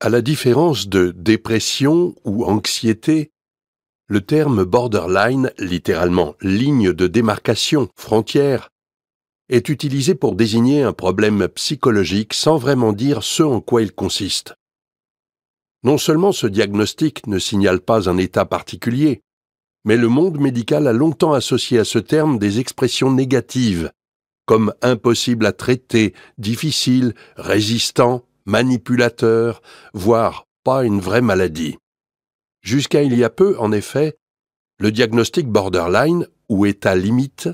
À la différence de dépression ou anxiété, le terme borderline, littéralement ligne de démarcation, frontière, est utilisé pour désigner un problème psychologique sans vraiment dire ce en quoi il consiste. Non seulement ce diagnostic ne signale pas un état particulier, mais le monde médical a longtemps associé à ce terme des expressions négatives, comme impossible à traiter, difficile, résistant, manipulateur, voire pas une vraie maladie. Jusqu'à il y a peu, en effet, le diagnostic borderline, ou état limite,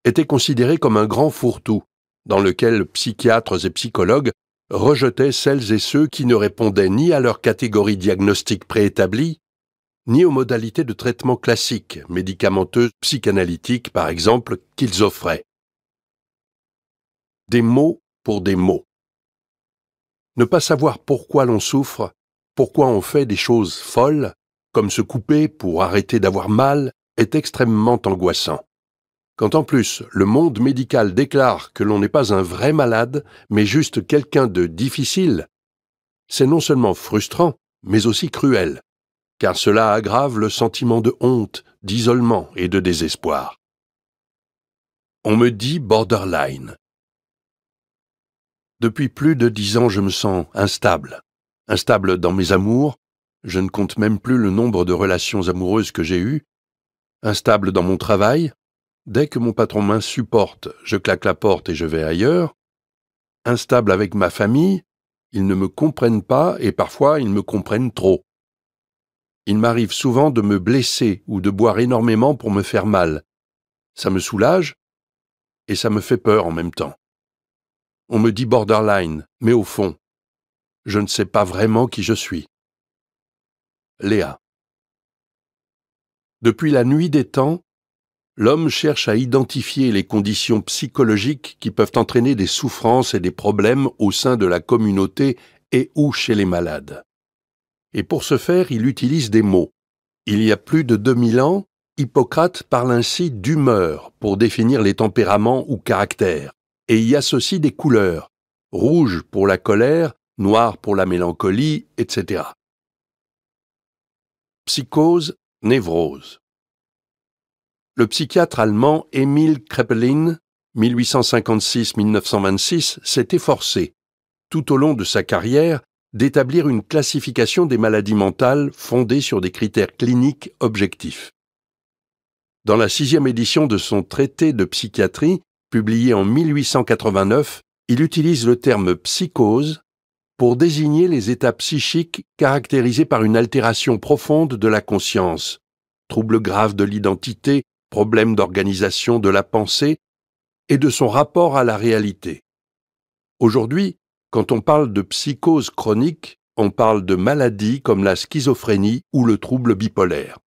était considéré comme un grand fourre-tout, dans lequel psychiatres et psychologues rejetaient celles et ceux qui ne répondaient ni à leur catégorie diagnostique préétablie, ni aux modalités de traitement classiques, médicamenteuses, psychanalytiques par exemple, qu'ils offraient. Des mots pour des mots. Ne pas savoir pourquoi l'on souffre, pourquoi on fait des choses folles, comme se couper pour arrêter d'avoir mal, est extrêmement angoissant. Quand en plus le monde médical déclare que l'on n'est pas un vrai malade, mais juste quelqu'un de difficile, c'est non seulement frustrant, mais aussi cruel, car cela aggrave le sentiment de honte, d'isolement et de désespoir. On me dit borderline. Depuis plus de 10 ans, je me sens instable. Instable dans mes amours, je ne compte même plus le nombre de relations amoureuses que j'ai eues. Instable dans mon travail, dès que mon patron m'insupporte, je claque la porte et je vais ailleurs. Instable avec ma famille, ils ne me comprennent pas et parfois ils me comprennent trop. Il m'arrive souvent de me blesser ou de boire énormément pour me faire mal. Ça me soulage et ça me fait peur en même temps. On me dit borderline, mais au fond, je ne sais pas vraiment qui je suis. Léa. Depuis la nuit des temps, l'homme cherche à identifier les conditions psychologiques qui peuvent entraîner des souffrances et des problèmes au sein de la communauté et ou chez les malades. Et pour ce faire, il utilise des mots. Il y a plus de 2000 ans, Hippocrate parle ainsi d'humeur pour définir les tempéraments ou caractères, et y associe des couleurs, rouge pour la colère, noir pour la mélancolie, etc. Psychose, névrose. Le psychiatre allemand Emil Kraepelin, 1856-1926, s'est efforcé, tout au long de sa carrière, d'établir une classification des maladies mentales fondée sur des critères cliniques objectifs. Dans la 6e édition de son traité de psychiatrie, publié en 1889, il utilise le terme psychose pour désigner les états psychiques caractérisés par une altération profonde de la conscience, troubles graves de l'identité, problèmes d'organisation de la pensée et de son rapport à la réalité. Aujourd'hui, quand on parle de psychose chronique, on parle de maladies comme la schizophrénie ou le trouble bipolaire.